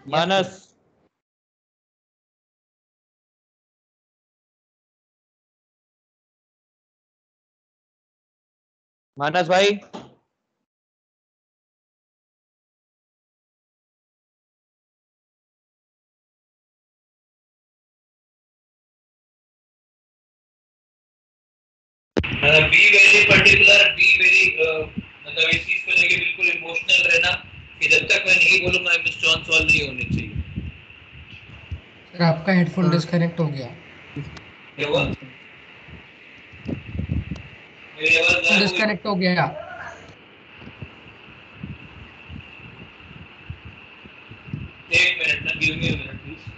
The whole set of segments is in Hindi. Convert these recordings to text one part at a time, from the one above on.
मानस, मानस भाई। Be very particular, be very मतलब इस चीज को लेके बिल्कुल इमोशनल रहना कि जब तक मैं नहीं बोलूंगा मिसटर्न सॉल्व नहीं होनी चाहिए। सर आपका हेडफोन डिस्कनेक्ट हो गया। क्या हुआ? मेरी आवाज हेडफोन गायब हो गई? डिस्कनेक्ट हो गया। एक मिनट ना, give me a minute please.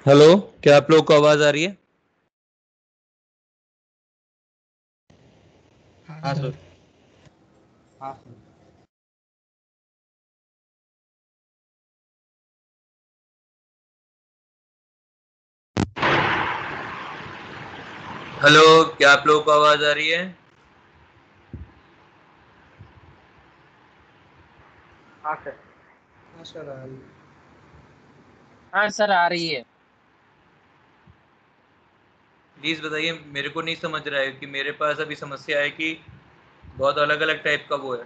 Hello, क्या आप लोग को आवाज आ रही है? हाँ सर। हाँ सर। हेलो, क्या आप लोग को आवाज आ रही है? हाँ सर। हाँ सर आ रही है। हाँ सर आ रही है। प्लीज बताइए, मेरे को नहीं समझ रहा है कि मेरे पास अभी समस्या है कि बहुत अलग अलग टाइप का वो है।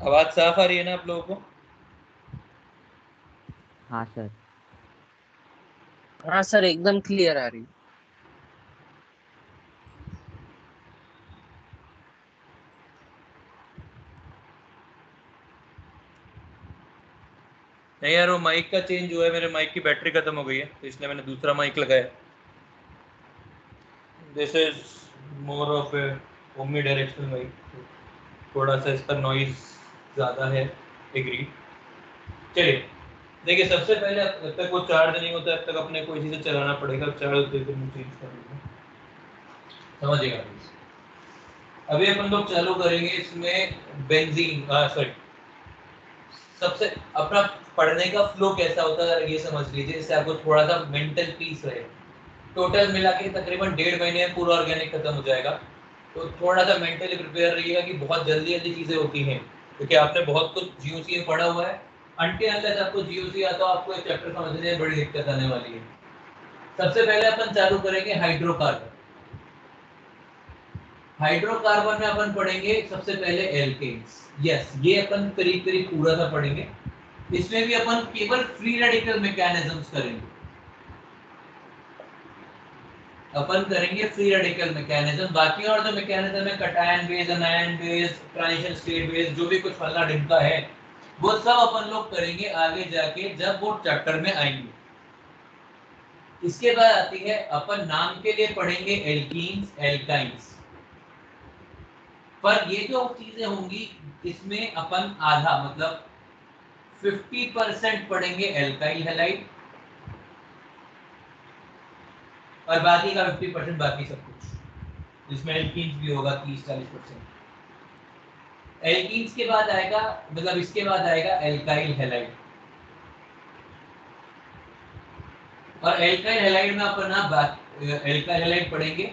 आवाज साफ आ रही है ना आप लोगों को? हाँ सर। हाँ सर एकदम क्लियर आ रही। नहीं यार, वो माइक का चेंज हुआ है, मेरे माइक की बैटरी खत्म हो गई है, तो इसलिए मैंने दूसरा माइक लगाया। This is more of a omnidirectional mic, थोड़ा सा इसका नॉइज ज़्यादा है। एग्री। चलिए देखिए, सबसे पहले जब तक वो चार्ज नहीं होता तब तक अपने को इसी से चलाना पड़ेगा। चार्ज होते फिर मैं चेंज कर दूँगा, समझिएगा। अभी अपन लोग चालू करेंगे इसमें बेंजीन, सॉरी, सबसे अपना पढ़ने का फ्लो कैसा होता है ये समझ लीजिए, इससे आपको थोड़ा सा मेंटल पीस रहे। टोटल मिला के तकरीबन 1.5 महीने में पूरा ऑर्गेनिक खत्म हो जाएगा, तो थोड़ा सा मेंटली प्रिपेयर रहिएगा कि बहुत जल्दी जल्दी चीज़ें होती हैं, क्योंकि आपने बहुत कुछ जीओसी में पढ़ा हुआ है। अनटिल अनलेस आपको जीओसी आता हो, आपको एक चैप्टर समझने में बड़ी दिक्कत आने वाली है। सबसे पहले अपन चालू करेंगे हाइड्रोकार्बन। हाइड्रोकार्बन में अपन पढ़ेंगे सबसे पहले एल्केन्स। यस, ये अपन करीब करीब पूरा सा पढ़ेंगे। इसमें भी अपन केवल फ्री रेडिकल मैकेनिज्म्स करेंगे। अपन करेंगे फ्री रेडिकल मैकेनिज्म, बाकी और जो मैकेनिज्म है cation base, अनायन base, transition state base, जो भी कुछ फलना ढिमका है, वो सब अपन लोग करेंगे आगे जाके जब वो चैप्टर में आएंगे। इसके बाद आती है, अपन नाम के लिए पढ़ेंगे एल्कीन्स, एल्काइंस। पर ये जो चीजें होंगी इसमें अपन आधा मतलब 50% पढ़ेंगे एल्काइल हैलाइड, और बाकी का 50% बाकी सब कुछ, जिसमें एल्कीन्स भी होगा 30-40%। एल्कीन्स के बाद आएगा, मतलब इसके बाद आएगा एल्काइल हैलाइड, और एल्काइल हैलाइड में अपन एल्काइल हैलाइड पढ़ेंगे,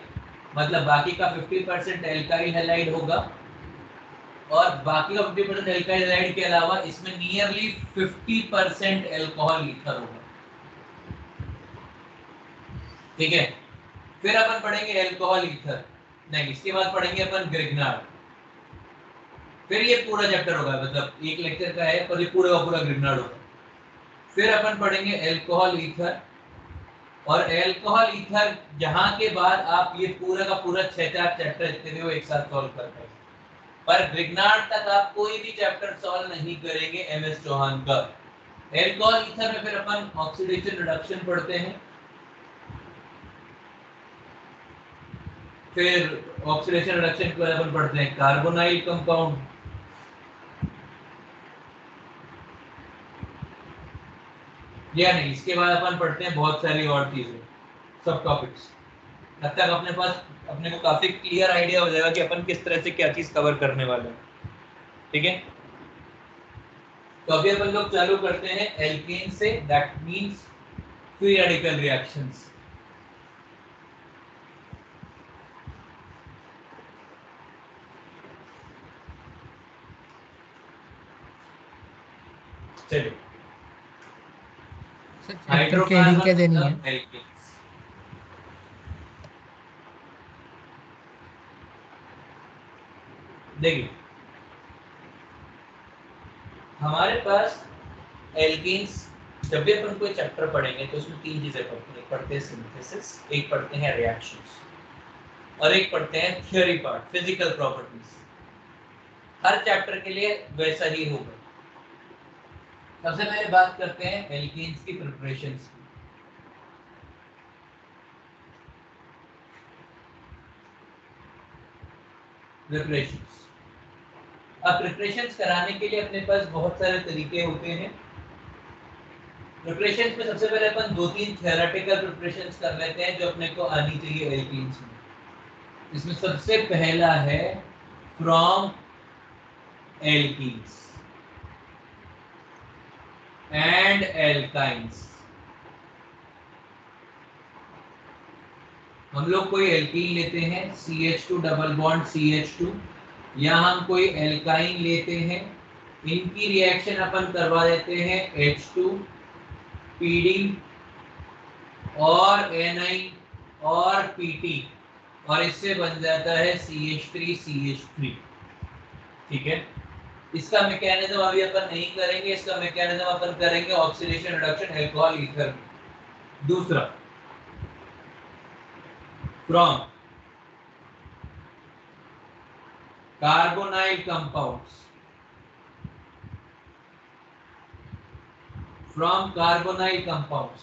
मतलब बाकी का 50% एल्काइल हैलाइड होगा, और बाकी का 50% एल्काइल हैलाइड के अलावा इसमें नियरली 50% एल्कोहल ईथर होगा। ठीक है, फिर अपन पढ़ेंगे एल्कोहल ईथर, नहीं इसके बाद पढ़ेंगे अपन ग्रिग्नार्ड। फिर ये पूरा चैप्टर होगा, मतलब एक लेक्चर का है पर ये पूरा का पूरा ग्रिग्नार्ड होगा। फिर अपन पढ़ेंगे एल्कोहल ईथर, और एल्कोहल ईथर यहाँ के बाद आप ये पूरा का पूरा 6-4 चैप्टर जितने भी हो एक साथ सॉल्व कर पाएंगे। पर ग्रिग्नार्ड तक आप कोई भी चैप्टर सॉल्व नहीं करेंगे एमएस चौहान का। एल्कोहल ईथर में फिर अपन ऑक्सीडेशन रिडक्शन पढ़ते हैं, फिर ऑक्सीडेशन रिडक्शन के बाद अपन पढ़ते हैं कार्बोनाइल कंपाउंड, या नहीं इसके बाद अपन पढ़ते हैं बहुत सारी और चीजें, सब टॉपिक्स। तब तक अपने को काफी क्लियर आइडिया हो जाएगा कि अपन किस तरह से क्या चीज कवर करने वाले हैं। ठीक है, तो अभी अपन लोग चालू करते हैं एल्केन से, that means free radical reactions. चलिए, चैप्टर की हेडिंग क्या देनी है? एल्केन्स। देखिए, हमारे पास एल्केन्स, जब भी अपन कोई चैप्टर पढ़ेंगे तो उसमें 3 चीजें पढ़ते हैं। एक पढ़ते हैं सिंथेसिस, एक पढ़ते हैं रिएक्शंस, और एक पढ़ते हैं थ्योरी पार्ट, फिजिकल प्रॉपर्टीज। हर चैप्टर के लिए वैसा ही होगा। सबसे पहले बात करते हैं एल्केन्स की प्रिपरेशंस की। प्रिपरेशंस, अब प्रिपरेशंस कराने के लिए अपने पास बहुत सारे तरीके होते हैं। प्रिपरेशंस में सबसे पहले अपन 2-3 थ्योरेटिकल प्रिपरेशंस कर लेते हैं जो अपने को आनी चाहिए एल्केन्स में। इसमें सबसे पहला है फ्रॉम एल्कीन्स एंड एल्काइंस। हम लोग कोई एल्कीन लेते हैं CH2 डबल बॉन्ड CH2, या हम कोई एल्काइन लेते हैं, इनकी रिएक्शन अपन करवा देते हैं H2 PD और Ni और PT, और इससे बन जाता है CH3 CH3। ठीक है, इसका मैकेनिज्म अभी अपन नहीं करेंगे, इसका मैकेनिज्म अपन करेंगे ऑक्सीडेशन रिडक्शन अल्कोहल ईथर। दूसरा, from carbonyl compounds from carbonyl compounds.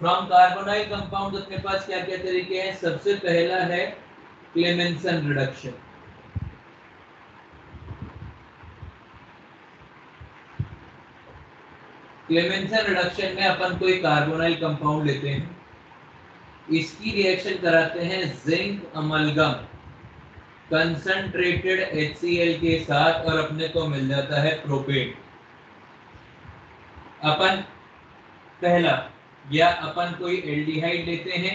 From carbonyl compound अपने पास क्या क्या तरीके हैं? सबसे पहला है क्लेमेंसन रिडक्शन। क्लेमेंसन रिडक्शन में अपन कोई कार्बोनाइल कंपाउंड लेते हैं, इसकी रिएक्शन कराते हैं जिंक अमलगम कंसंट्रेटेड HCl के साथ और अपने को मिल जाता है प्रोपेन। अपन पहला या अपन कोई एल्डिहाइड लेते हैं,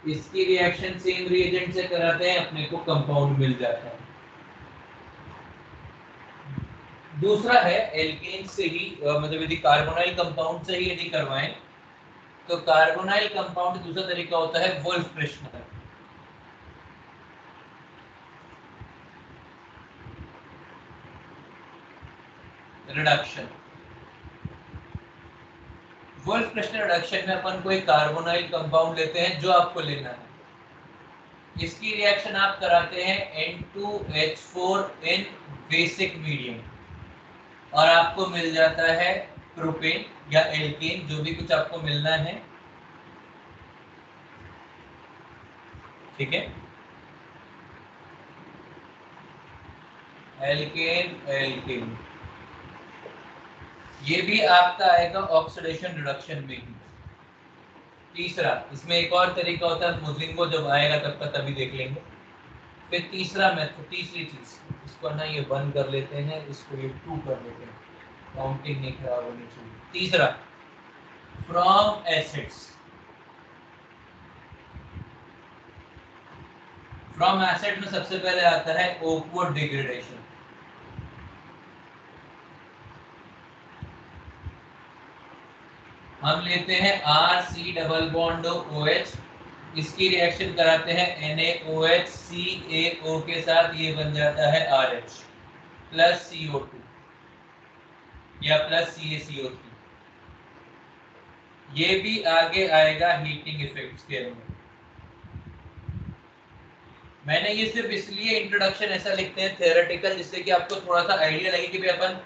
इसकी रिएक्शन सेम रिएजेंट से कराते हैं, अपने को कंपाउंड मिल जाता है। दूसरा है एल्केन से ही मतलब यदि कार्बोनाइल कंपाउंड से ही यदि करवाएं तो कार्बोनाइल कंपाउंड दूसरा तरीका होता है वोल्फ-फ्रिशनर रिडक्शन। वोल्फ-फ्रिशनर रिडक्शन में अपन कोई कार्बोनाइल कंपाउंड लेते हैं जो आपको लेना है, इसकी रिएक्शन आप कराते हैं N2H4 इन बेसिक मीडियम और आपको मिल जाता है प्रोपेन या एल्केन, जो भी कुछ आपको मिलना है। ठीक है, एल्केन एल्केन ये भी आपका आएगा ऑक्सीडेशन रिडक्शन में ही। तीसरा, इसमें एक और तरीका होता है, मोजिंगो जब आएगा तब का तभी देख लेंगे। फिर तीसरा मेथड, तीसरी चीज, इसको ना ये 1 कर लेते हैं, इसको ये 2 कर लेते हैं, काउंटिंग नहीं खराब होनी चाहिए। तीसरा, फ्रॉम एसिड्स। फ्रॉम एसिड में सबसे पहले आता है ओकवर्ड डिग्रेडेशन। हम लेते हैं RC डबल बॉन्ड OH, इसकी रिएक्शन कराते हैं NaOH CaO के साथ, ये बन जाता है RH प्लस CO2 या प्लस CaCO3। ये भी आगे आएगा हीटिंग इफेक्ट्स के अंदर। मैंने ये सिर्फ इसलिए इंट्रोडक्शन ऐसा लिखते हैं थ्योरेटिकल, जिससे कि आपको थोड़ा सा आइडिया लगे कि भाई अपन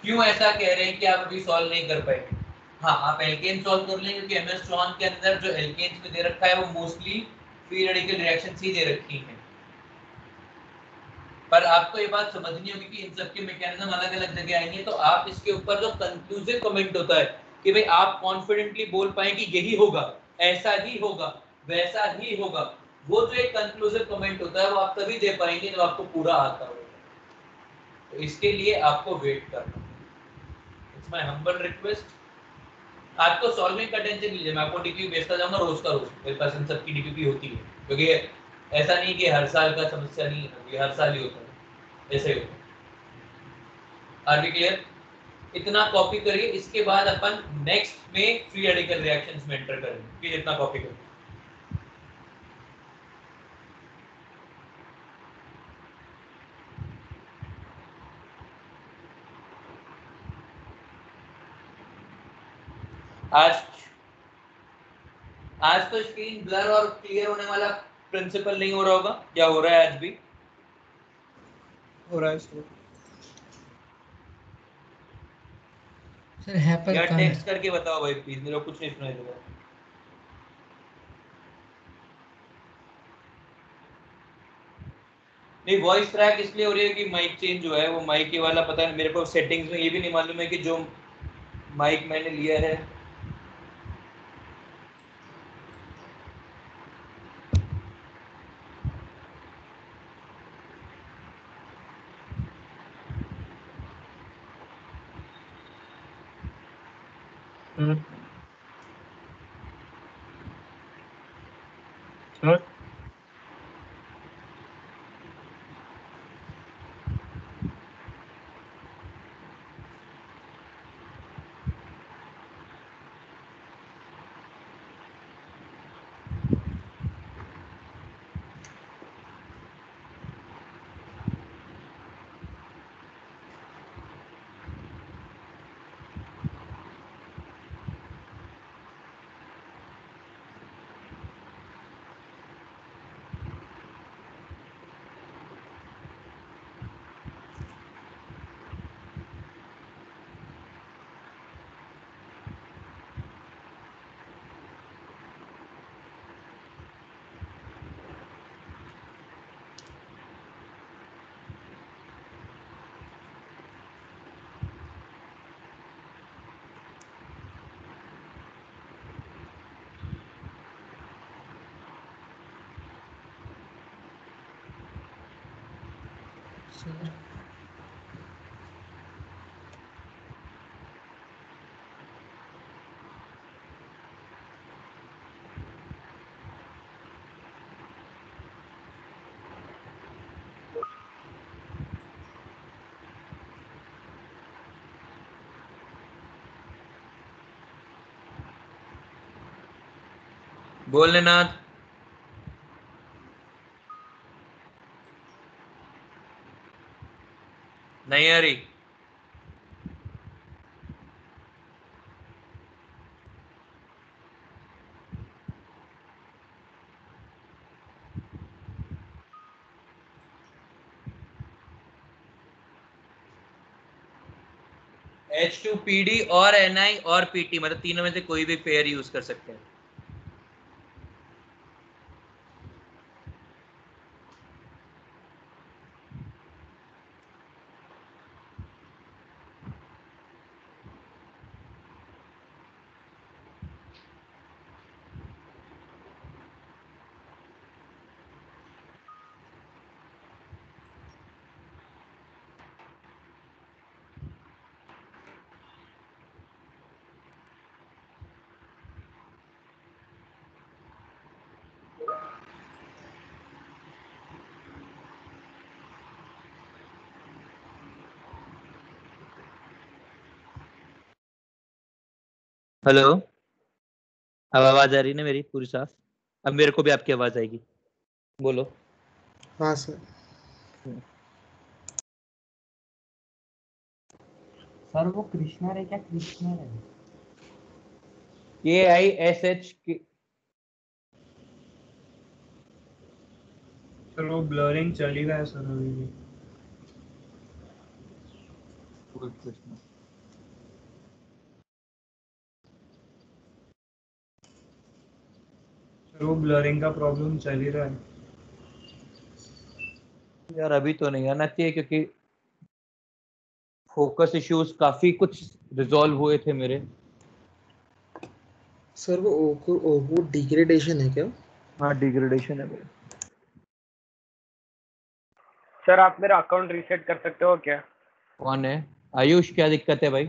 क्यों ऐसा कह रहे हैं कि आप अभी सॉल्व नहीं कर पाएंगे। हाँ, आप एल्केन सॉल्व कर लेंगे क्योंकि MS स्ट्रॉन के अंदर जो एल्केन्स में दे रखा है वो मोस्टली फ्री रेडिकल रिएक्शंस ही दे रखी हैं, पर आपको ये बात समझनी होगी कि इन सब के मैकेनिज्म अलग अलग जगह आएंगे। तो आप इसके ऊपर जो कंक्लूसिव कमेंट होता है कि भाई आप कॉन्फिडेंटली बोल पाए कि यही होगा, ऐसा ही होगा, वैसा ही होगा, वो जो एक कंक्लूसिव कमेंट होता है वो आप तभी दे पाएंगे जब आपको पूरा आता होगा। तो इसके लिए आपको वेट करना। It's my humble request. आपको सॉल्विंग का टेंशन लीजिए, मैं आपको डीपीपी भेजता जाऊंगा रोज का रोज, मेरे पास इन सब की डीपीपी होती है, क्योंकि ऐसा नहीं कि हर साल का समस्या नहीं है, ये हर साल ही होता है, ऐसे ही होता है। Are we clear? इतना कॉपी करिए, इसके बाद अपन नेक्स्ट में फ्री रेडिकल रिएक्शंस में एंटर करेंगे। प्लीज इतना कॉपी करिए। आज तो स्क्रीन ब्लर और क्लियर होने वाला प्रिंसिपल नहीं हो रहा होगा, क्या हो रहा है आज भी? हो रहा है सर, है पर या कम टेक्स्ट है। करके बताओ भाई प्लीज, मेरे को कुछ नहीं सुनाई दे रहा। नहीं, वॉइस क्रैक इसलिए हो रही है कि माइक चेंज हुआ है, वो माइक ये वाला पता है मेरे को, सेटिंग्स में ये भी नहीं मालूम है कि जो माइक मैंने लिया है सर सर बोल लेनाथ। नहीं आ रही। H2PD और Na और Pt, मतलब तीनों में से कोई भी पेयर यूज कर सकते हैं। हेलो, अब आवाज आ रही ना मेरी पूरी साफ? अब मेरे को भी आपकी आवाज आएगी, बोलो। हाँ सर। सर वो कृष्णा रे क्या कृष्णा रे? KISH सर वो ब्लरिंग चली गया सर अभी भी। सर वो ब्लरिंग का प्रॉब्लम चल ही रहा है। यार अभी तो नहीं आना चाहिए क्योंकि फोकस इश्यूज काफी कुछ रिजॉल्व हुए थे मेरे। सर वो डिग्रेडेशन है क्या? हाँ, डिग्रेडेशन है मेरे। सर आप मेरा अकाउंट रीसेट कर सकते हो क्या? कौन है? आयुष, क्या दिक्कत है भाई?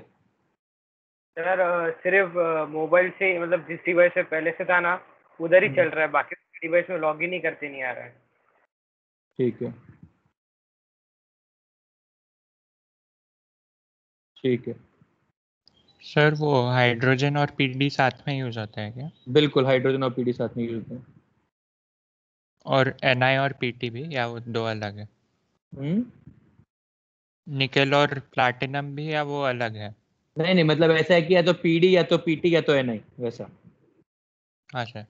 सर सिर्फ मोबाइल से, मतलब जिस डिवाइस से पहले से था ना उधर ही चल रहा है, बाकी डिवाइस में लॉग इन ही करते नहीं आ रहा है। ठीक है, ठीक है। सर वो हाइड्रोजन और पीडी साथ में यूज होता है क्या? बिल्कुल, हाइड्रोजन और पीडी साथ में यूज होते हैं। और एनआई और पीटी भी, या वो दो अलग है? हम्म। निकेल और प्लैटिनम भी, या वो अलग है? नहीं नहीं, मतलब ऐसा है कि या तो पीडी या तो पीटी या तो एनआई, वैसा। अच्छा।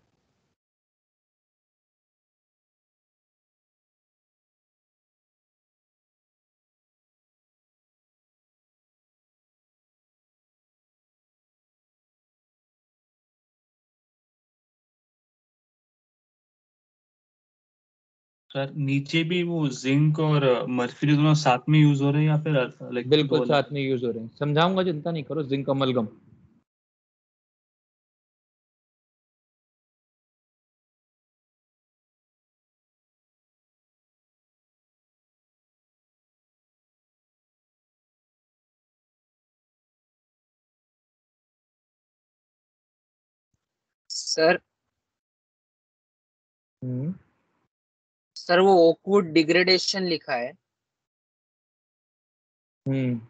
सर नीचे भी वो जिंक और मर्क्यूरी दोनों साथ में यूज हो रहे हैं या फिर लाइक बिल्कुल दो साथ अलग? में यूज हो रहे हैं, समझाऊंगा, चिंता नहीं करो। Zinc amalgam. सर हम्म। सर वो ओकवुड डिग्रेडेशन लिखा है। हम्म।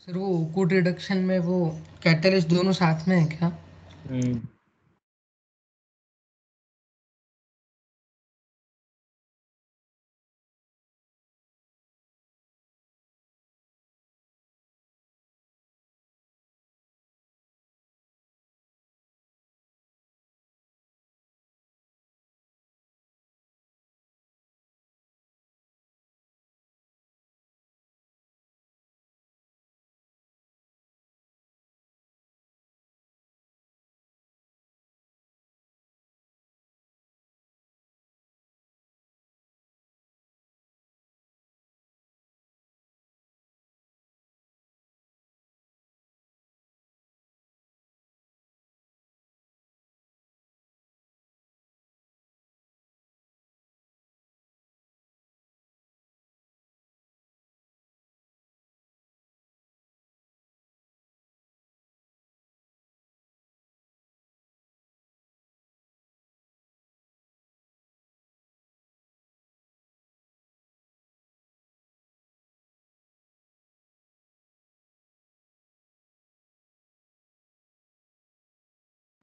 सर वो ओकूड रिडक्शन में वो कैटलिस्ट दोनों साथ में है क्या?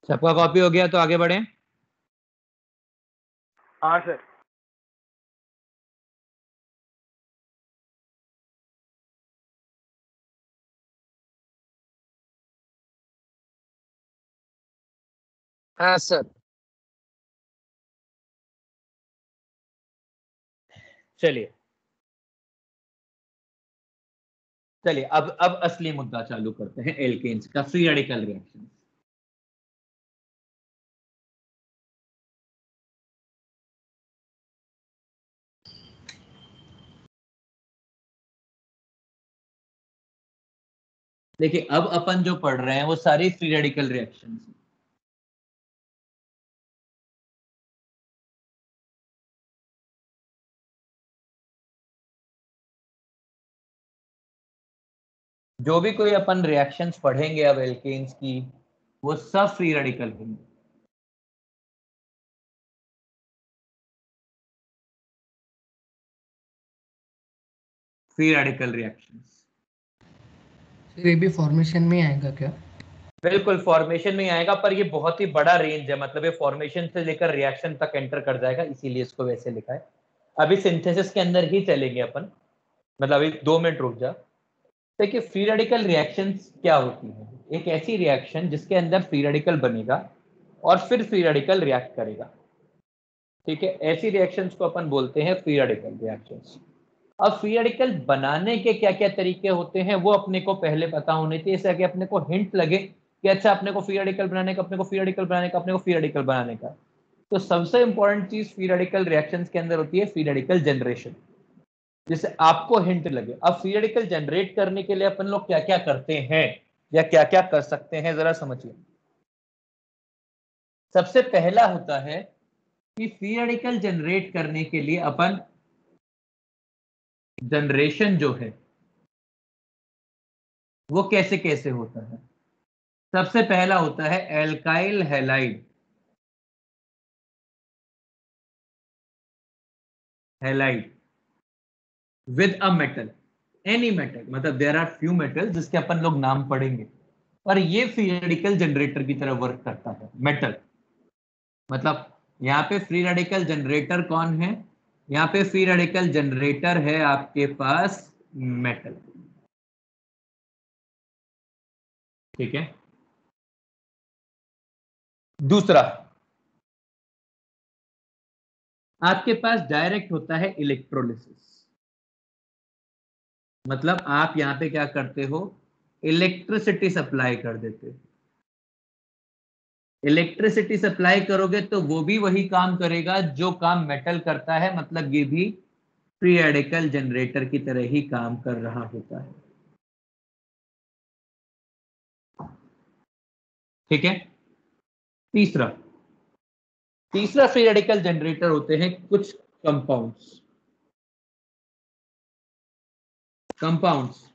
सबका कॉपी हो गया तो आगे बढ़ें। हाँ सर। हाँ सर। चलिए चलिए अब असली मुद्दा चालू करते हैं, एल्केन्स का फ्री रेडिकल रिएक्शन। देखिए अब अपन जो पढ़ रहे हैं वो सारी फ्री रेडिकल रिएक्शंस हैं। जो भी कोई अपन रिएक्शंस पढ़ेंगे अब एल्केन्स की, वो सब फ्री रेडिकल होंगे। फ्री रेडिकल रिएक्शंस सर ये भी फॉर्मेशन में आएगा क्या? बिल्कुल फॉर्मेशन में ही आएगा, पर ये बहुत ही बड़ा रेंज है, मतलब ये फॉर्मेशन से लेकर रिएक्शन तक एंटर कर जाएगा, इसीलिए इसको वैसे लिखा है। अभी सिंथेसिस के अंदर ही चलेंगे अपन, मतलब अभी 2 मिनट रुक जा। देखिए फ्री रेडिकल रिएक्शंस क्या होती है? एक ऐसी रिएक्शन जिसके अंदर फ्री रेडिकल बनेगा और फिर फ्री रेडिकल रिएक्ट करेगा। ठीक है, ऐसी रिएक्शंस को अपन बोलते हैं फ्री रेडिकल रिएक्शंस। अब फ्री रेडिकल बनाने के क्या क्या तरीके होते हैं वो अपने को पहले पता होने चाहिए, इससे कि अपने को हिंट लगे कि अच्छा अपने को फ्री रेडिकल बनाने का, अपने को फ्री रेडिकल बनाने का, अपने को फ्री रेडिकल बनाने का। तो सबसे इंपॉर्टेंट चीज फ्री रेडिकल रिएक्शंस के अंदर होती है फ्री रेडिकल जनरेशन, जिससे आपको हिंट लगे। अब फ्री रेडिकल जनरेट करने के लिए अपन लोग क्या क्या करते हैं या क्या क्या कर सकते हैं, जरा समझिए। सबसे पहला होता है कि फ्री रेडिकल जनरेट करने के लिए अपन जनरेशन जो है वो कैसे कैसे होता है। सबसे पहला होता है alkyl halide. Halide with a metal, any metal, मतलब देयर आर फ्यू मेटल जिसके अपन लोग नाम पढ़ेंगे, और ये फ्री रेडिकल जनरेटर की तरह वर्क करता है। मेटल मतलब यहाँ पे फ्री रेडिकल जनरेटर कौन है? यहाँ पे फ्री रेडिकल जनरेटर है आपके पास मेटल। ठीक है, दूसरा आपके पास डायरेक्ट होता है इलेक्ट्रोलिसिस। मतलब आप यहाँ पे क्या करते हो, इलेक्ट्रिसिटी सप्लाई कर देते हो। इलेक्ट्रिसिटी सप्लाई करोगे तो वो भी वही काम करेगा जो काम मेटल करता है, मतलब ये भी फ्री रेडिकल जनरेटर की तरह ही काम कर रहा होता है। ठीक है, तीसरा तीसरा फ्री रेडिकल जनरेटर होते हैं कुछ compounds. Compounds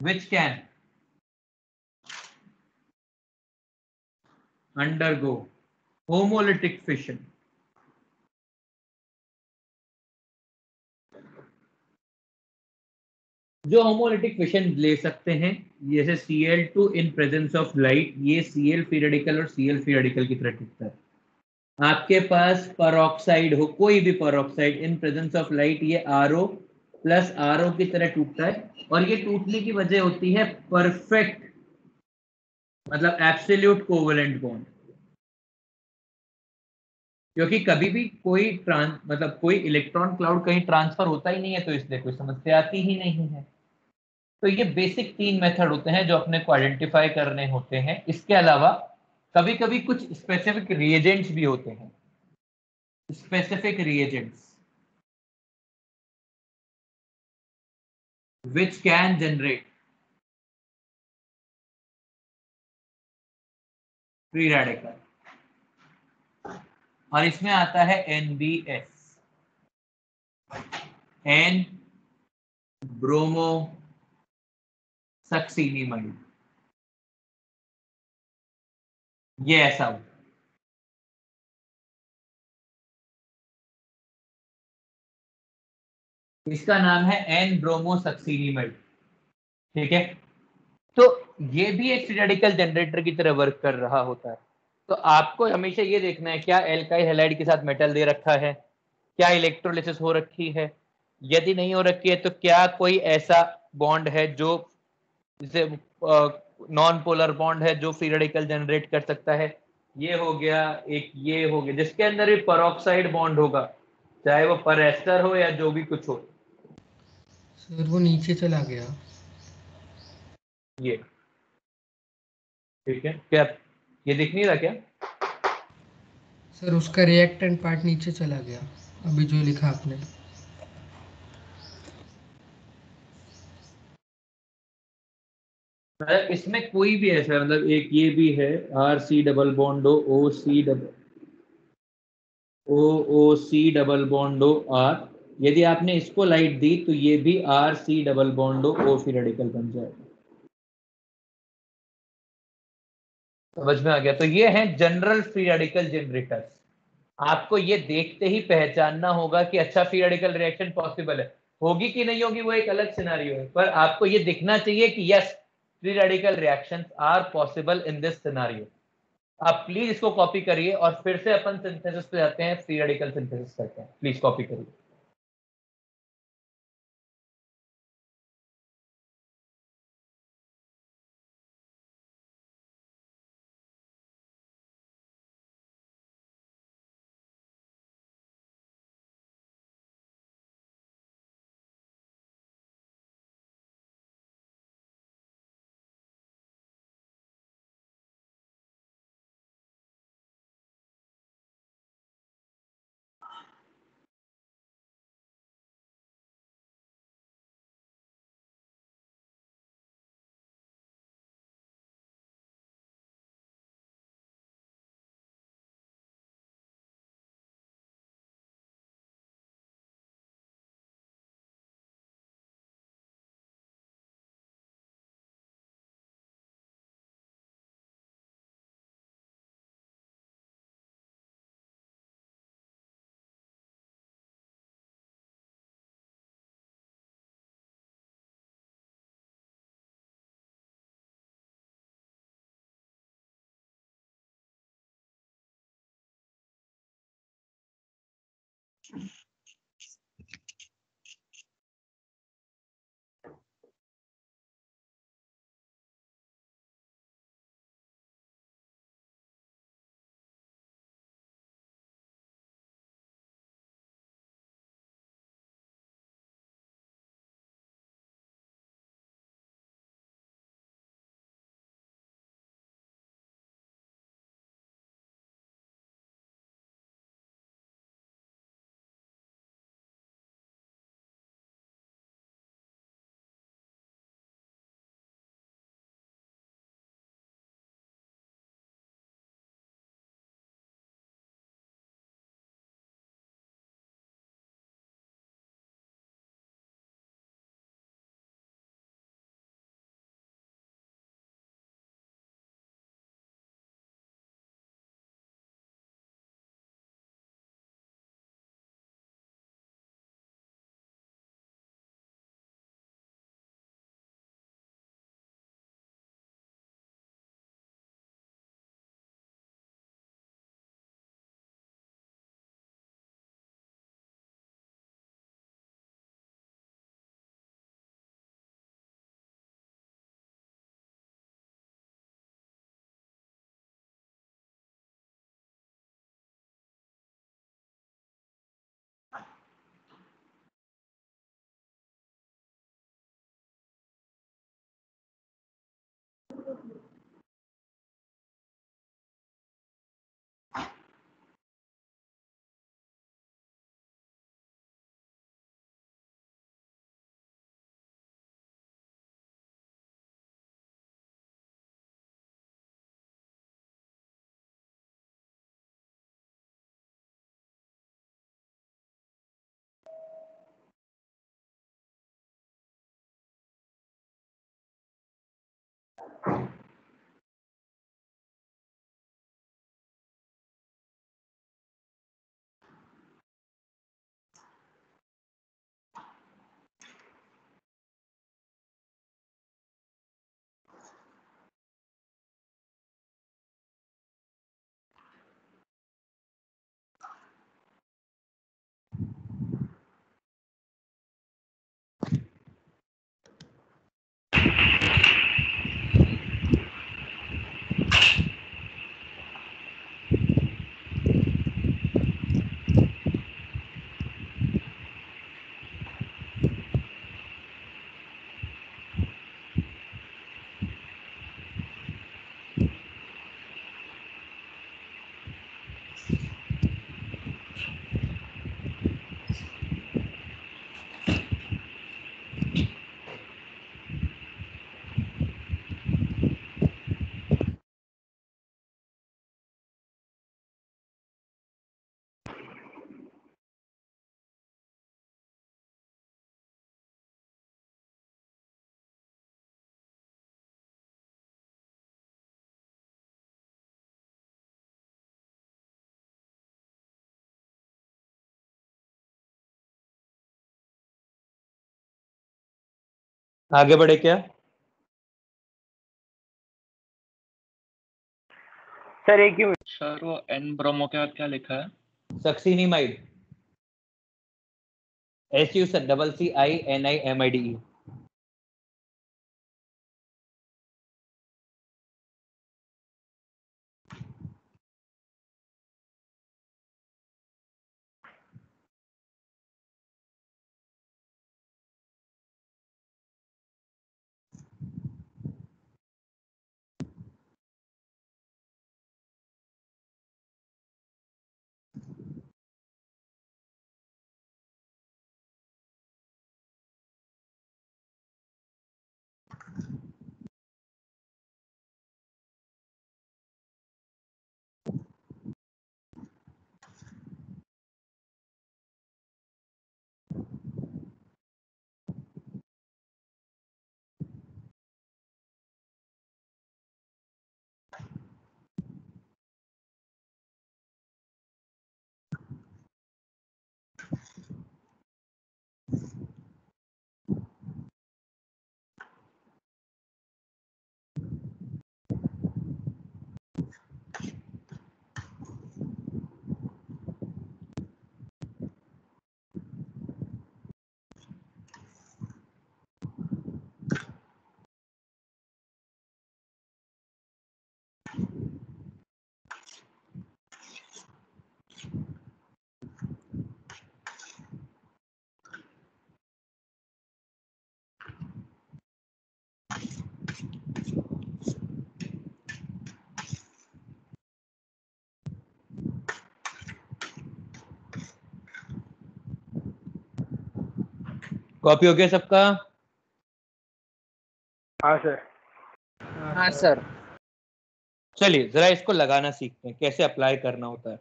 which can undergo homolytic fission जो होमोलिटिक फिशन ले सकते हैं, जैसे Cl2 in presence of light, ये Cl फ्री रेडिकल और Cl फ्री रेडिकल की तरह टूटता है। आपके पास परऑक्साइड हो, कोई भी peroxide in presence of light, ये Ro प्लस Ro की तरह टूटता है, और ये टूटने की वजह होती है परफेक्ट, मतलब एब्सोल्यूट कोवेलेंट बॉन्ड। क्योंकि कभी भी कोई मतलब कोई इलेक्ट्रॉन क्लाउड कहीं ट्रांसफर होता ही नहीं है, तो इसलिए कोई समस्या आती ही नहीं है। तो ये बेसिक 3 मेथड होते हैं जो अपने को आइडेंटिफाई करने होते हैं। इसके अलावा कभी कभी कुछ स्पेसिफिक रिएजेंट्स भी होते हैं, specific reagents which can generate free radical, और इसमें आता है NBS, एन ब्रोमो सक्सीनिमाइड। ये ऐसा होता है। इसका नाम है एन ब्रोमो सक्सीनिमाइड, ठीक है। तो ये भी एक फ्री रेडिकल जनरेटर की तरह वर्क कर रहा होता है। तो आपको हमेशा ये देखना है क्या एल्काइल हैलाइड के साथ मेटल दे रखा है, क्या इलेक्ट्रोलिसिस हो रखी है, यदि नहीं हो रखी है तो क्या कोई ऐसा बॉन्ड है जो जैसे नॉन पोलर बॉन्ड है जो फ्री रेडिकल जनरेट कर सकता है। ये हो गया एक, ये हो गया जिसके अंदर भी परऑक्साइड बॉन्ड होगा, चाहे वो पर एस्टर हो या जो भी कुछ हो। सर वो नीचे चला गया। ये ठीक है क्या, ये दिख नहीं रहा क्या? सर उसका रिएक्टेंट पार्ट नीचे चला गया, अभी जो लिखा आपने। मतलब इसमें कोई भी ऐसा है, मतलब एक ये भी है RC double bond O C double bond R, यदि आपने इसको लाइट दी तो ये भी RC double bond O free radical बन जाएगा। समझ में आ गया? तो ये है जनरल फ्री रेडिकल जनरेटर्स। आपको ये देखते ही पहचानना होगा कि अच्छा फ्री रेडिकल रिएक्शन पॉसिबल है, होगी कि नहीं होगी वो एक अलग सिनेरियो है, पर आपको ये दिखना चाहिए कि yes free radical reactions are possible in this scenario. आप प्लीज इसको कॉपी करिए और फिर से अपन सिंथेसिस पे जाते हैं, फ्री रेडिकल सिंथेसिस करते हैं। प्लीज कॉपी करिए। आगे बढ़े क्या? सर एक ही मिनट। सर वो एन ब्रोमो के बाद क्या लिखा है? Succinimide, SUCCINIMIDE। कॉपी हो गया सबका? हाँ सर। हाँ सर। चलिए जरा इसको लगाना सीखते हैं, कैसे अप्लाई करना होता है।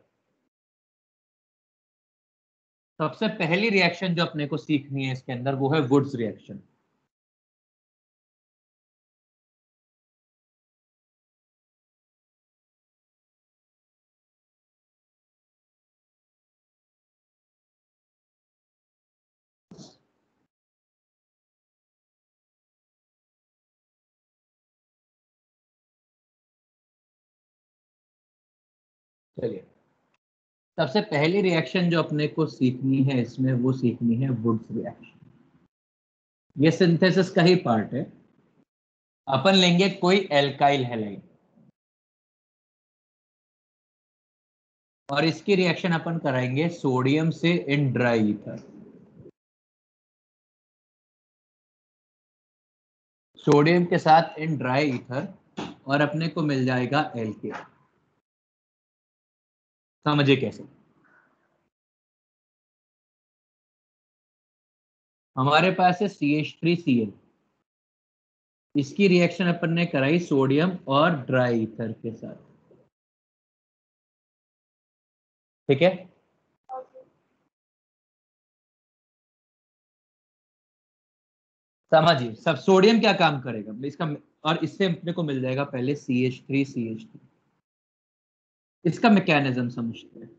सबसे पहली रिएक्शन जो अपने को सीखनी है इसके अंदर वो है वुड्स रिएक्शन। चलिए सबसे पहली रिएक्शन जो अपने को सीखनी है इसमें वो सीखनी है वुड्स रिएक्शन। ये सिंथेसिस का ही पार्ट है। अपन लेंगे कोई एल्काइल हैलाइड और इसकी रिएक्शन अपन कराएंगे सोडियम से इन ड्राई ईथर। सोडियम के साथ इन ड्राई ईथर और अपने को मिल जाएगा एल्केन। समझिए कैसे। हमारे पास है CH3Cl, इसकी रिएक्शन अपन ने कराई सोडियम और ड्राई ईथर के साथ। ठीक है, समझिए सब। सोडियम क्या काम करेगा इसका, और इससे अपने को मिल जाएगा पहले CH3CH3। इसका मैकेनिज्म समझते हैं।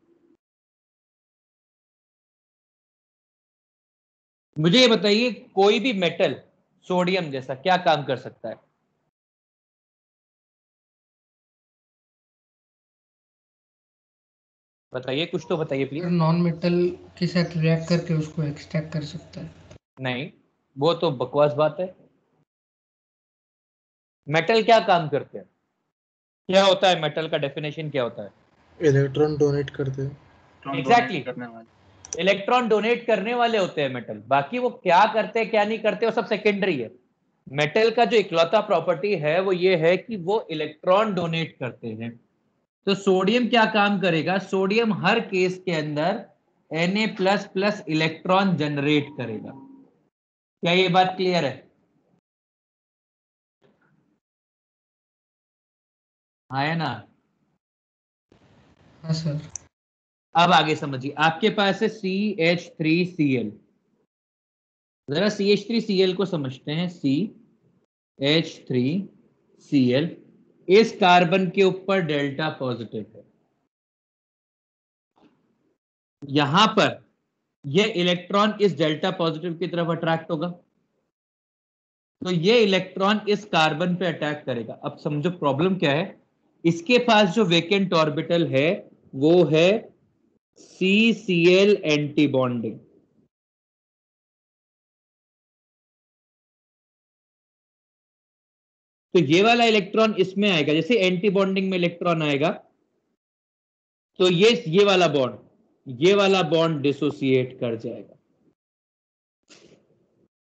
मुझे ये बताइए कोई भी मेटल सोडियम जैसा क्या काम कर सकता है? बताइए, कुछ तो बताइए प्लीज। नॉन मेटल के साथ रिएक्ट करके उसको एक्सट्रैक्ट कर सकता है। नहीं, वो तो बकवास बात है। मेटल क्या काम करते हैं? क्या होता है मेटल का डेफिनेशन क्या होता है? इलेक्ट्रॉन डोनेट करते हैं। एग्जैक्टली, इलेक्ट्रॉन डोनेट करने वाले होते हैं मेटल। बाकी वो क्या करते हैं क्या नहीं करते वो सब सेकेंडरी है। मेटल का जो इकलौता प्रॉपर्टी है वो ये है कि वो इलेक्ट्रॉन डोनेट करते हैं। तो सोडियम क्या काम करेगा? सोडियम हर केस के अंदर Na++ इलेक्ट्रॉन जनरेट करेगा। क्या ये बात क्लियर है? हाँ है ना? हाँ सर। अब आगे समझिए, आपके पास है CH3Cl। जरा CH3Cl को समझते हैं। CH3Cl, इस कार्बन के ऊपर डेल्टा पॉजिटिव है। यहां पर यह इलेक्ट्रॉन इस डेल्टा पॉजिटिव की तरफ अट्रैक्ट होगा। तो ये इलेक्ट्रॉन इस कार्बन पे अटैक करेगा। अब समझो प्रॉब्लम क्या है, इसके पास जो वेकेंट ऑर्बिटल है वो है CCl एंटी बॉन्डिंग। तो ये वाला इलेक्ट्रॉन इसमें आएगा, जैसे एंटी बॉन्डिंग में इलेक्ट्रॉन आएगा तो ये वाला बॉन्ड डिसोसिएट कर जाएगा,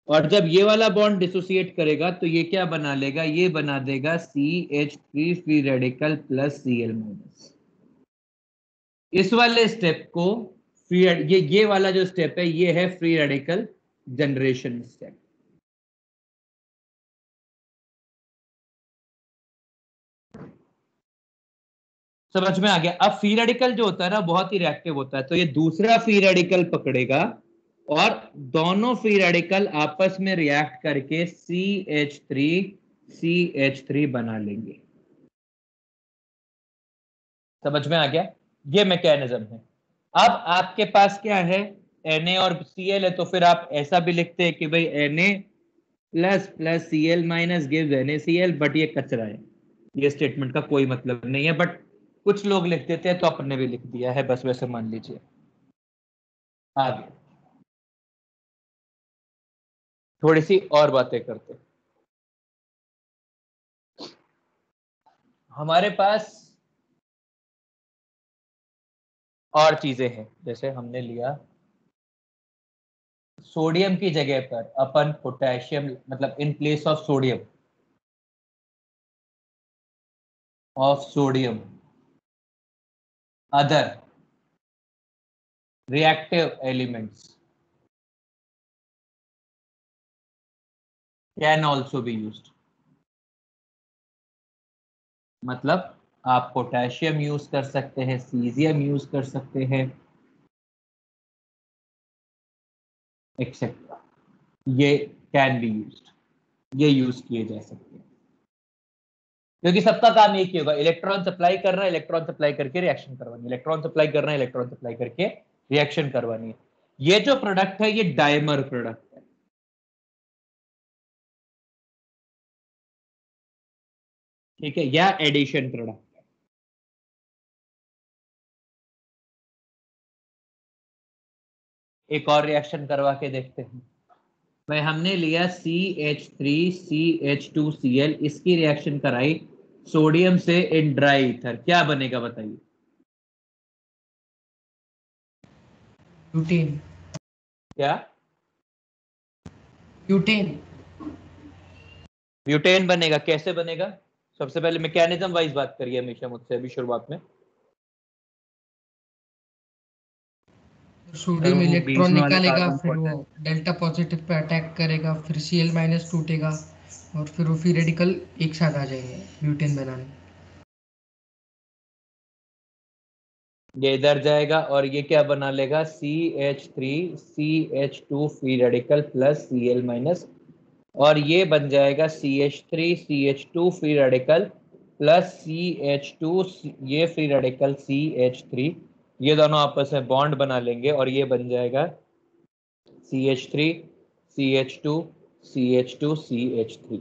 और जब ये वाला बॉन्ड डिसोसिएट करेगा तो ये क्या बना लेगा, ये बना देगा CH3 free radical plus Cl-। इस वाले स्टेप को फ्री, ये वाला जो स्टेप है ये है फ्री रेडिकल जनरेशन स्टेप। समझ में आ गया? अब फ्री रेडिकल जो होता है ना बहुत ही रिएक्टिव होता है, तो ये दूसरा फ्री रेडिकल पकड़ेगा और दोनों फ्री रेडिकल आपस में रिएक्ट करके CH3 बना लेंगे। समझ में आ गया? ये मैकेनिज्म है। अब आपके पास क्या है, Na और Cl है, तो फिर आप ऐसा भी लिखते हैं कि भाई Na plus Cl minus gives NaCl, but ये कचरा है, ये स्टेटमेंट का कोई मतलब नहीं है, बट कुछ लोग लिख देते हैं तो अपने भी लिख दिया है, बस वैसे मान लीजिए। आगे थोड़ी सी और बातें करते हैं। हमारे पास और चीजें हैं, जैसे हमने लिया सोडियम की जगह पर अपन पोटेशियम, मतलब in place of sodium other reactive elements can also be used। मतलब आप पोटेशियम यूज कर सकते हैं, सीजियम यूज कर सकते हैं, एक्सेट्रा, ये कैन बी यूज्ड, ये यूज किए जा सकते हैं, क्योंकि सबका काम एक ही होगा, इलेक्ट्रॉन सप्लाई करना है, इलेक्ट्रॉन सप्लाई करके रिएक्शन करवानी है, इलेक्ट्रॉन सप्लाई करना है, इलेक्ट्रॉन सप्लाई करके रिएक्शन करवानी है। ये जो प्रोडक्ट है ये डायमर प्रोडक्ट है, ठीक है, या एडिशन प्रोडक्ट। एक और रिएक्शन करवा के देखते हैं। भाई हमने लिया CH3CH2Cl, इसकी रिएक्शन कराई सोडियम से इन ड्राई ईथर, क्या बनेगा बताइए? ब्यूटेन। क्या? ब्यूटेन बनेगा। कैसे बनेगा? सबसे पहले मैकेनिज्म वाइज बात करिए हमेशा मुझसे अभी शुरुआत में। सोडियम इलेक्ट्रॉन निकालेगा, फिर वो डेल्टा पॉजिटिव पे अटैक करेगा, फिर Cl माइनस टूटेगा और फिर वो फ्री रेडिकल एक साथ आ जाएंगे ब्यूटेन बनाने। ये इधर जाएगा और ये क्या बना लेगा, CH3CH2 free radical plus Cl minus, और ये बन जाएगा CH3CH2 free radical plus CH2, ये फ्री रेडिकल CH3, ये दोनों आपस में बॉन्ड बना लेंगे और ये बन जाएगा CH3CH2CH2CH3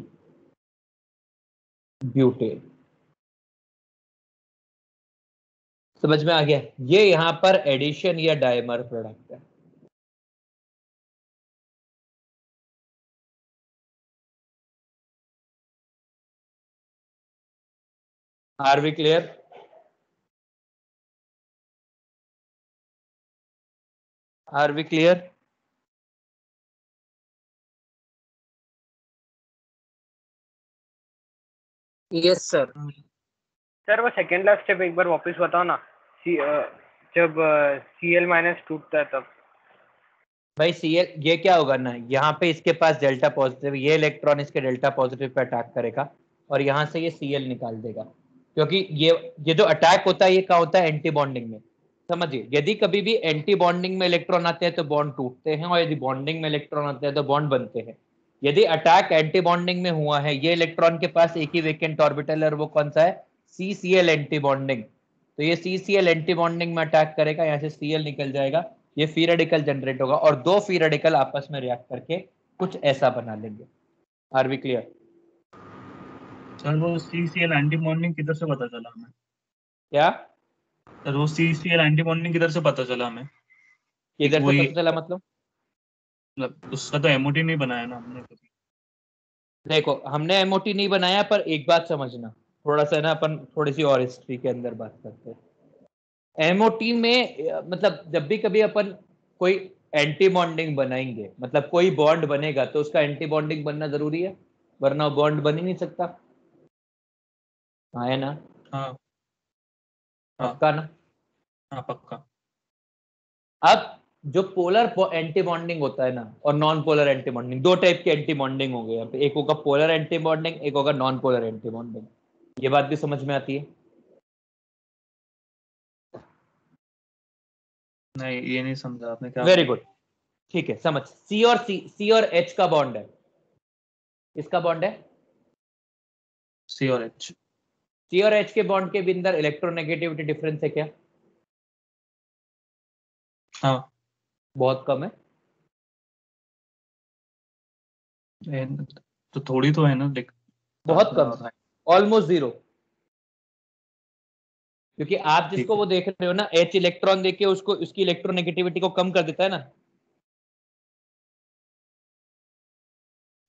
ब्यूटेन। समझ में आ गया? ये यहां पर एडिशन या डायमर प्रोडक्ट है। Are we clear? Are we clear? Yes sir. Sir वो सेकेंड लास्ट स्टेप एक बार वापस बताओ ना, जब Cl माइनस टूटता है तब। भाई Cl, ये क्या होगा ना, यहाँ पे इसके पास डेल्टा पॉजिटिव, ये इलेक्ट्रॉन इसके डेल्टा पॉजिटिव पे अटैक करेगा और यहाँ से ये Cl निकाल देगा, क्योंकि ये जो अटैक होता है ये क्या होता है, एंटी बॉन्डिंग में। समझिए, यदि कभी भी एंटी बॉन्डिंग में इलेक्ट्रॉन आते हैं तो बॉन्ड टूटते हैं, और यदि बॉन्डिंग में इलेक्ट्रॉन आते हैं तो बॉन्ड बनते हैं। यदि अटैक एंटी बॉन्डिंग में हुआ है, ये इलेक्ट्रॉन के पास एक ही वेकेंट ऑर्बिटल है और वो कौन सा है, CCl एंटी बॉन्डिंग, तो ये CCl एंटी बॉन्डिंग में अटैक करेगा, यहाँ से Cl निकल जाएगा, ये फ्री रेडिकल जनरेट होगा और दो फ्री रेडिकल आपस में रिएक्ट करके कुछ ऐसा बना लेंगे। Are we clear? सर वो CCl एंटी बॉन्डिंग किधर से पता चला हमें? क्या सर वो CCl एंटी बॉन्डिंग किधर से पता चला हमें? किधर से वही पता चला मतलब? उसका तो एमओटी नहीं बनाया ना हमने कभी। देखो हमने एमओटी नहीं बनाया, पर एक बात समझना, थोड़ा सा ना अपन थोड़ी सी और हिस्ट्री के अंदर बात करते हैं। एमओटी में मतलब जब भी कभी अपन कोई एंटी बॉन्डिंग बनाएंगे, मतलब कोई बॉन्ड बनेगा तो उसका एंटी बॉन्डिंग बनना जरूरी है, वरना बॉन्ड बन ही नहीं सकता। हाँ है ना? हाँ हाँ पक्का ना? हाँ पक्का। अब जो पोलर एंटी बॉन्डिंग होता है ना, और नॉन पोलर एंटी बॉन्डिंग, दो टाइप के एंटी बॉन्डिंग होंगे यहाँ पे, एक होगा पोलर एंटी बॉन्डिंग, एक होगा नॉन पोलर एंटी बॉन्डिंग। ये बात भी समझ में आती है? नहीं ये नहीं समझा आपने क्या वेरी बोला। गुड, ठीक है समझ। सी और एच का बॉन्ड है, इसका बॉन्ड है C और H। सी और एच के बॉन्ड के अंदर इलेक्ट्रोनेगेटिविटी डिफरेंस है क्या? हाँ बहुत कम है। तो थोड़ी तो है ना देख। बहुत कम, ऑलमोस्ट जीरो। क्योंकि आप ठीक जिसको है। वो देख रहे हो ना, एच इलेक्ट्रॉन देके उसको उसकी इलेक्ट्रोनेगेटिविटी को कम कर देता है ना।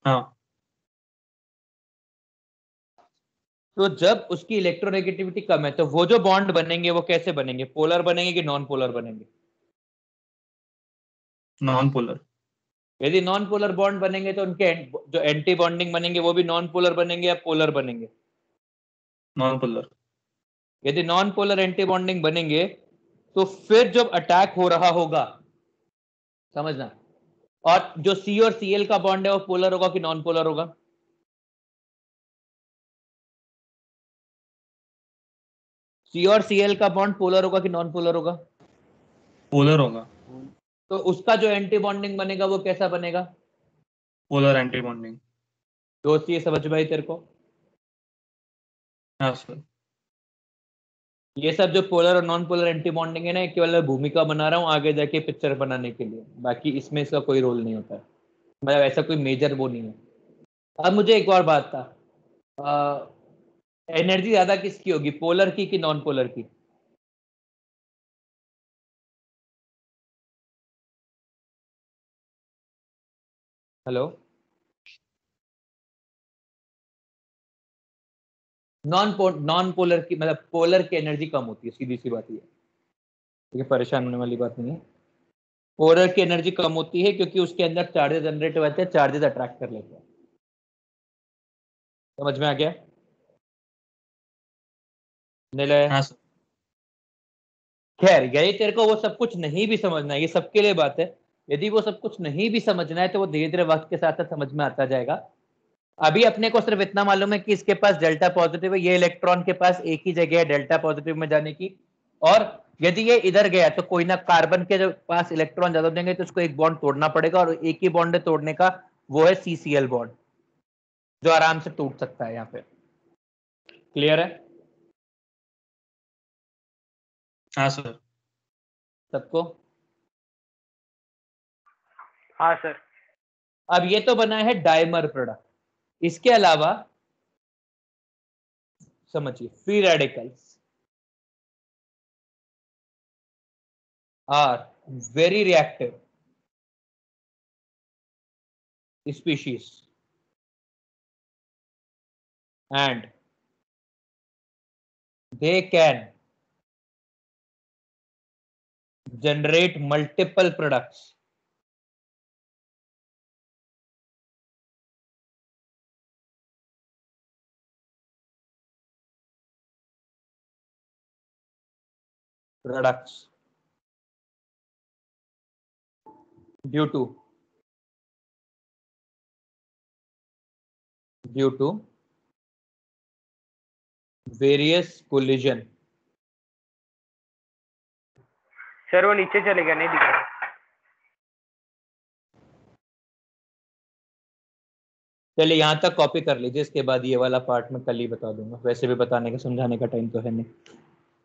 हाँ तो जब उसकी इलेक्ट्रोनेगेटिविटी कम है तो वो जो बॉन्ड बनेंगे वो कैसे बनेंगे? पोलर बनेंगे कि नॉन पोलर बनेंगे? Non polar. यदि नॉन पोलर बॉन्ड बनेंगे तो उनके जो एंटी बॉन्डिंग बनेंगे वो भी नॉन पोलर बनेंगे या पोलर बनेंगे? Non polar. यदि नॉन पोलर एंटी बॉन्डिंग बनेंगे तो फिर जब अटैक हो रहा होगा, समझना, और जो सी और सीएल का बॉन्ड है वो पोलर होगा कि नॉन पोलर होगा? सी और सीएल का बॉन्ड पोलर होगा कि नॉन पोलर होगा? पोलर होगा। तो उसका जो एंटी बॉन्डिंग बनेगा वो कैसा बनेगा? Polar anti bonding. दोस्त ये समझ में आई तेरे को? हाँ सर। ये सब जो पोलर और नॉन पोलर एंटी बॉन्डिंग है ना, केवल भूमिका बना रहा हूँ आगे जाके पिक्चर बनाने के लिए, बाकी इसमें इसका कोई रोल नहीं होता है, मतलब ऐसा कोई मेजर वो नहीं है। अब मुझे एक और बात था, एनर्जी ज्यादा किसकी होगी, पोलर की कि नॉन पोलर की? हेलो? नॉन पोलर की, मतलब पोलर की एनर्जी कम होती है, सीधी सी बात ये, ठीक है, परेशान होने वाली बात नहीं है। पोलर की एनर्जी कम होती है क्योंकि उसके अंदर चार्जेस जनरेट होते हैं, चार्जेस अट्रैक्ट कर लेते हैं। समझ में आ गया? निलय? हाँ सर। खैर यही तेरे को वो सब कुछ नहीं भी समझना है, ये सबके लिए बात है। यदि वो सब कुछ नहीं भी समझना है तो वो धीरे धीरे वक्त के साथ साथ समझ में आता जाएगा। अभी अपने को सिर्फ इतना मालूम है कि इसके पास डेल्टा पॉजिटिव है, ये इलेक्ट्रॉन के पास एक ही जगह है डेल्टा पॉजिटिव में जाने की, और यदि ये इधर गया तो कोई ना कार्बन के जो पास इलेक्ट्रॉन ज्यादा देंगे तो उसको एक बॉन्ड तोड़ना पड़ेगा, और एक ही बॉन्ड तोड़ने का वो है CCl बॉन्ड, जो आराम से टूट सकता है यहाँ पे। क्लियर है हाँ सर। सबको? हाँ सर। अब ये तो बना है डायमर प्रोडक्ट, इसके अलावा समझिए free radicals are very reactive species and they can generate multiple products. Products due to various collision. Sir वो नीचे चले गया, नहीं दिख रहा। चलिए यहाँ तक कॉपी कर लीजिए, इसके बाद ये वाला पार्ट मैं कल ही बता दूंगा, वैसे भी बताने का समझाने का टाइम तो है नहीं,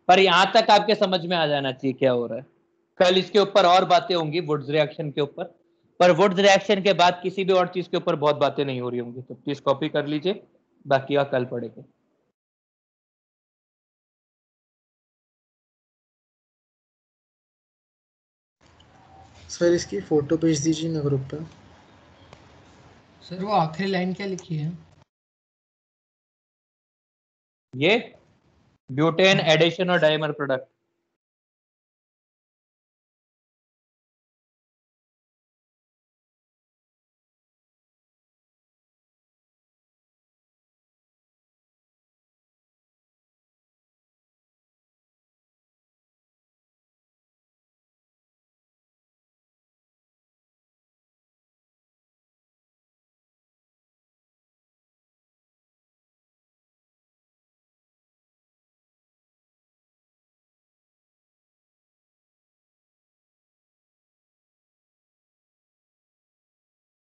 पर यहाँ तक आपके समझ में आ जाना चाहिए क्या हो रहा है। कल इसके ऊपर और बातें होंगी वुड्स रिएक्शन के ऊपर, पर वुड्स रिएक्शन के बाद किसी भी और चीज के ऊपर बहुत बातें नहीं हो रही होंगी, तो प्लीज कॉपी कर लीजिए, बाकी का कल पढ़ेंगे। सर इसकी फोटो भेज दीजिए ना ग्रुप पे। सर वो आखिरी लाइन क्या लिखी है? ये ब्यूटेन एडिशन और डाइमर प्रोडक्ट।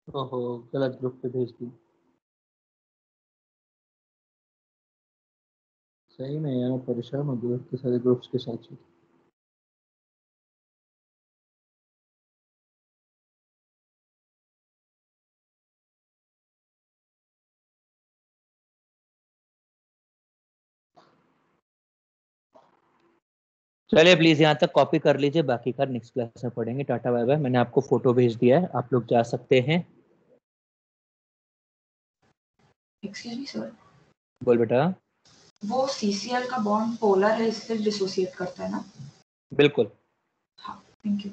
ओहो, गलत ग्रुप पे भेज दी। सही में यार परेशान हो गया इतने सारे ग्रुप्स के साथ। चलिए प्लीज यहाँ तक कॉपी कर लीजिए, बाकी का नेक्स्ट क्लास में पढ़ेंगे। Tata bye bye. मैंने आपको फोटो भेज दिया है, आप लोग जा सकते हैं। एक्सक्यूज मी सर, बोल बेटा। वो CCl का बॉन्ड पोलर है, इससे डिसोसिएट करता है ना? बिल्कुल। हाँ, थैंक यू।